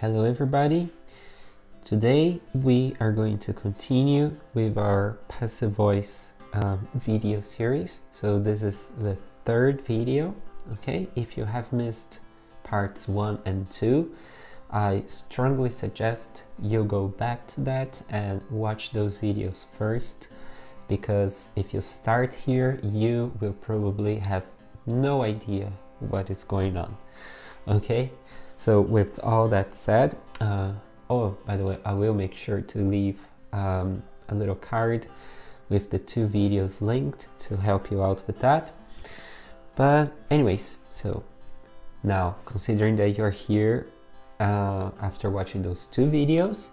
Hello everybody. Today we are going to continue with our passive voice video series. So this is the third video. Okay, if you have missed parts 1 and 2, I strongly suggest you go back to that and watch those videos first, because if you start here you will probably have no idea what is going on. Okay, so with all that said, oh, by the way, I will make sure to leave a little card with the 2 videos linked to help you out with that. But anyways, so now considering that you're here after watching those 2 videos,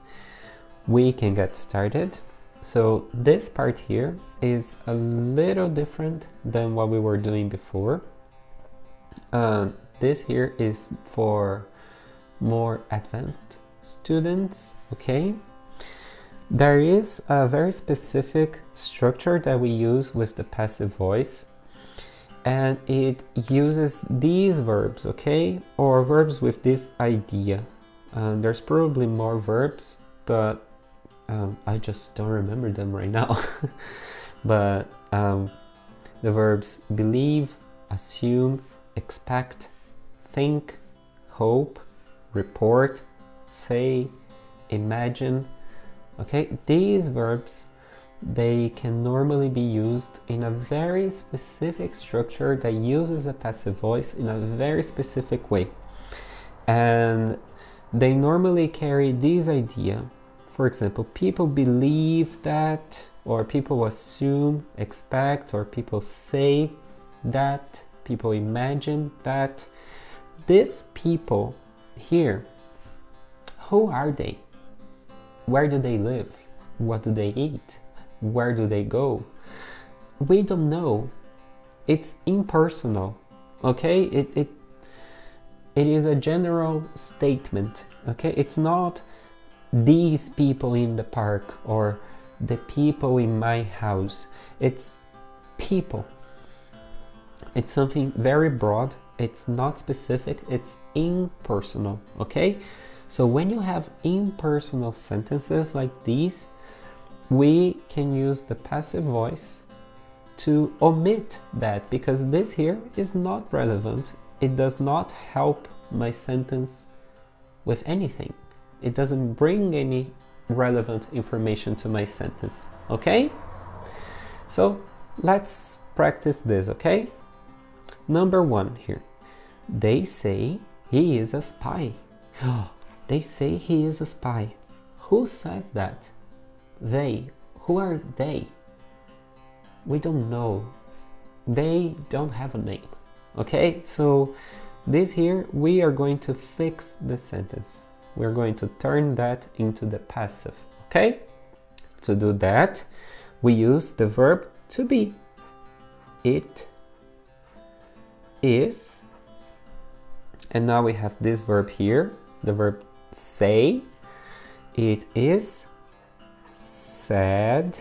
we can get started. So this part here is a little different than what we were doing before. This here is for more advanced students. Okay, there is a very specific structure that we use with the passive voice, and it uses these verbs, okay, or verbs with this idea. There's probably more verbs, but I just don't remember them right now. But the verbs believe, assume, expect, think, hope, report, say, imagine. Okay, these verbs, they can normally be used in a very specific structure that uses a passive voice in a very specific way, and they normally carry this idea. For example, people believe that, or people assume, expect, or people say that, people imagine that. These people here, who are they? Where do they live? What do they eat? Where do they go? We don't know. It's impersonal, okay? It is a general statement, okay? It's not these people in the park or the people in my house. It's people. It's something very broad. It's not specific, it's impersonal, okay? So when you have impersonal sentences like these, we can use the passive voice to omit that, because this here is not relevant. It does not help my sentence with anything. It doesn't bring any relevant information to my sentence, okay? So let's practice this, okay? Number 1 here. They say he is a spy. They say he is a spy. Who says that? They. Who are they? We don't know. They don't have a name. Okay, so this here, we are going to fix the sentence. We're going to turn that into the passive. Okay? To do that, we use the verb to be. It is. And now we have this verb here, the verb say. It is said.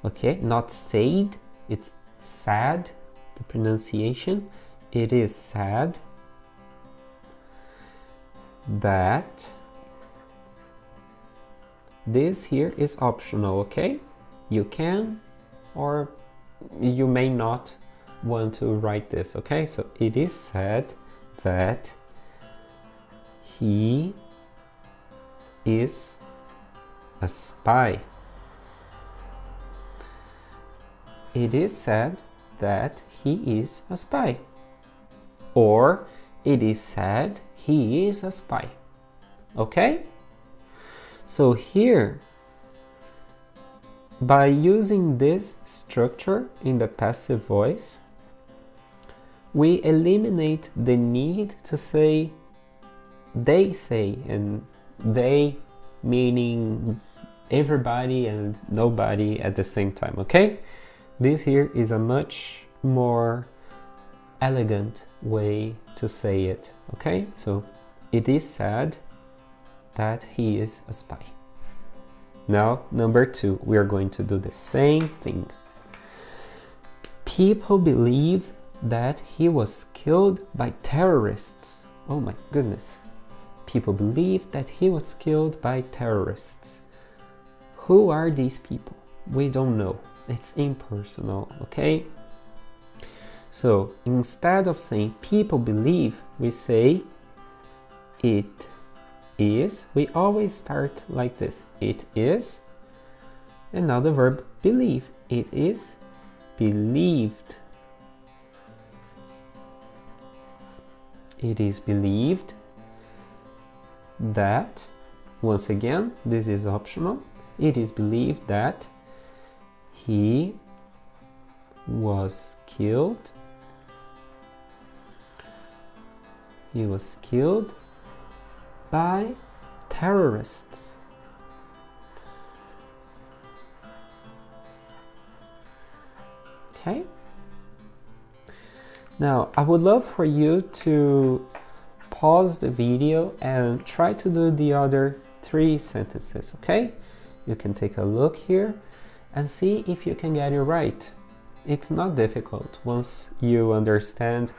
Okay, not said, it's sad, the pronunciation. It is said that. This here is optional, okay? You can or you may not want to write this, okay? So it is said that he is a spy. It is said that he is a spy. Or it is said he is a spy. Okay? So here, by using this structure in the passive voice, we eliminate the need to say they say, and they meaning everybody and nobody at the same time, okay? This here is a much more elegant way to say it, okay? So it is said that he is a spy. Now, number 2, we are going to do the same thing. People believe that he was killed by terrorists. Oh my goodness. people believe that he was killed by terrorists. Who are these people? We don't know. It's impersonal, okay? So instead of saying people believe, we say it is. We always start like this. It is. And now the verb believe. It is believed. It is believed that, once again, this is optional. It is believed that he was killed. He was killed by terrorists. Okay? Now, I would love for you to pause the video and try to do the other 3 sentences, okay? You can take a look here and see if you can get it right. It's not difficult once you understand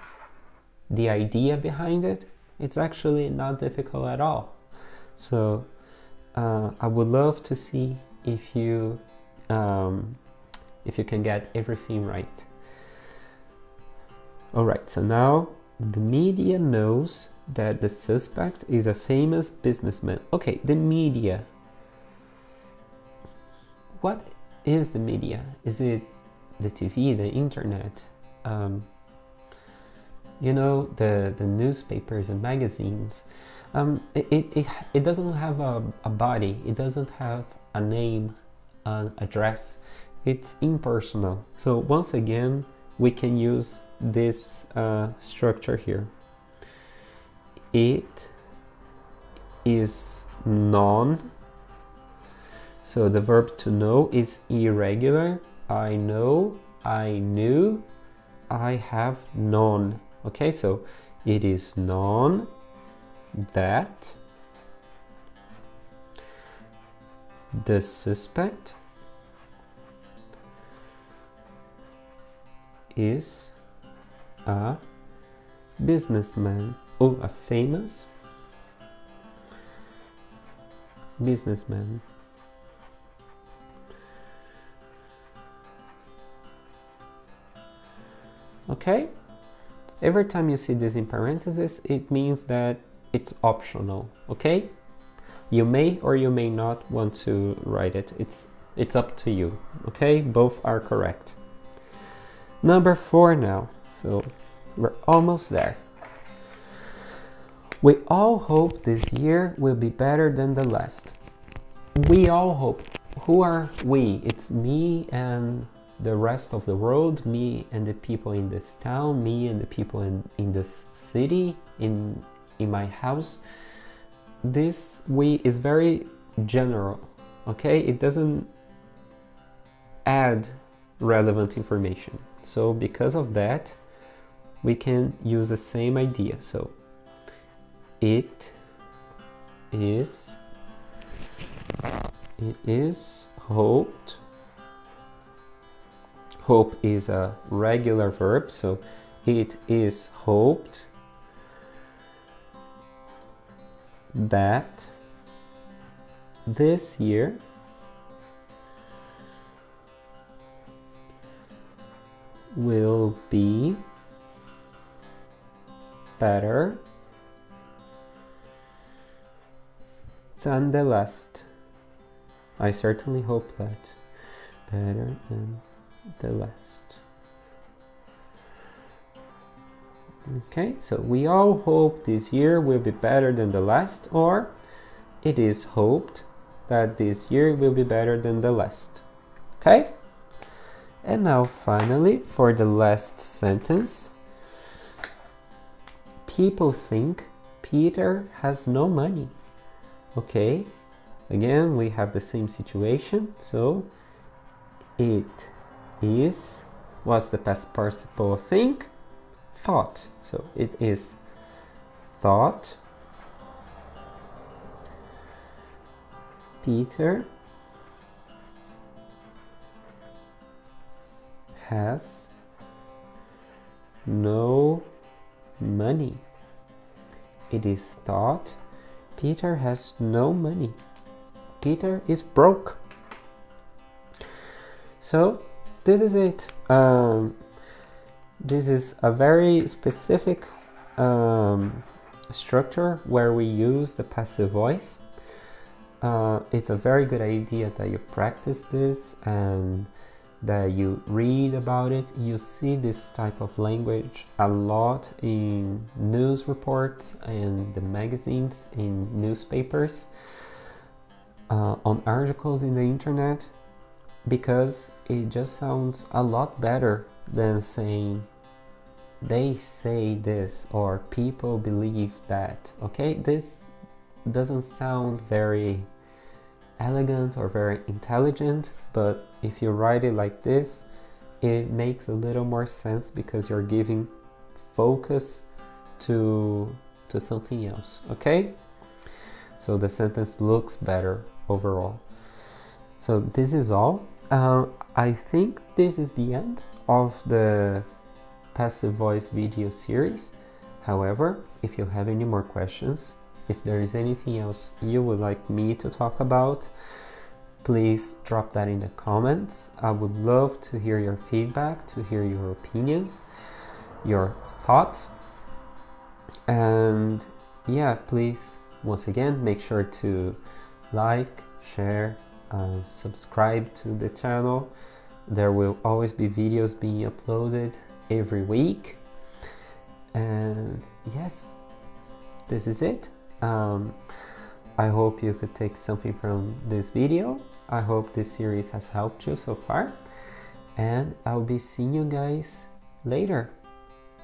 the idea behind it. It's actually not difficult at all. So I would love to see if you can get everything right. Alright, so now the media knows that the suspect is a famous businessman. Okay, the media. What is the media? Is it the TV, the internet? You know, the newspapers and magazines. It doesn't have a body. It doesn't have a name, an address. It's impersonal. So once again, we can use this structure here. It is known. So the verb to know is irregular. I know, I knew, I have known. Okay, so it is known that the suspect is a businessman. Oh, a famous businessman. Okay? Every time you see this in parentheses, it means that it's optional, okay? You may or you may not want to write it. It's up to you, okay? Both are correct. Number 4 now. So we're almost there. We all hope this year will be better than the last. We all hope. Who are we? It's me and the rest of the world, me and the people in this town, me and the people in this city, in my house. This we is very general, okay? It doesn't add relevant information. So because of that, we can use the same idea. So it is hoped. Hope is a regular verb, so it is hoped that this year will be better than the last. I certainly hope that. Better than the last. Okay, so we all hope this year will be better than the last, or it is hoped that this year will be better than the last. Okay? And now finally, for the last sentence, people think Peter has no money. Okay, again, we have the same situation. So it is, what's the past participle of think? Thought. So it is thought Peter has no money. It is thought Peter has no money. Peter is broke. So this is it. This is a very specific structure where we use the passive voice. It's a very good idea that you practice this and that you read about it. You see this type of language a lot in news reports and the magazines, in newspapers, on articles in the internet, because it just sounds a lot better than saying they say this or people believe that. Okay, this doesn't sound very elegant or very intelligent, but if you write it like this, it makes a little more sense because you're giving focus to something else. Okay, so the sentence looks better overall. So this is all. I think this is the end of the passive voice video series. However, if you have any more questions, if there is anything else you would like me to talk about, please drop that in the comments. I would love to hear your feedback, to hear your opinions, your thoughts. And yeah, please, once again, make sure to like, share, subscribe to the channel. There will always be videos being uploaded every week. And yes, this is it. I hope you could take something from this video. I hope this series has helped you so far, and I'll be seeing you guys later.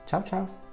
Ciao, ciao.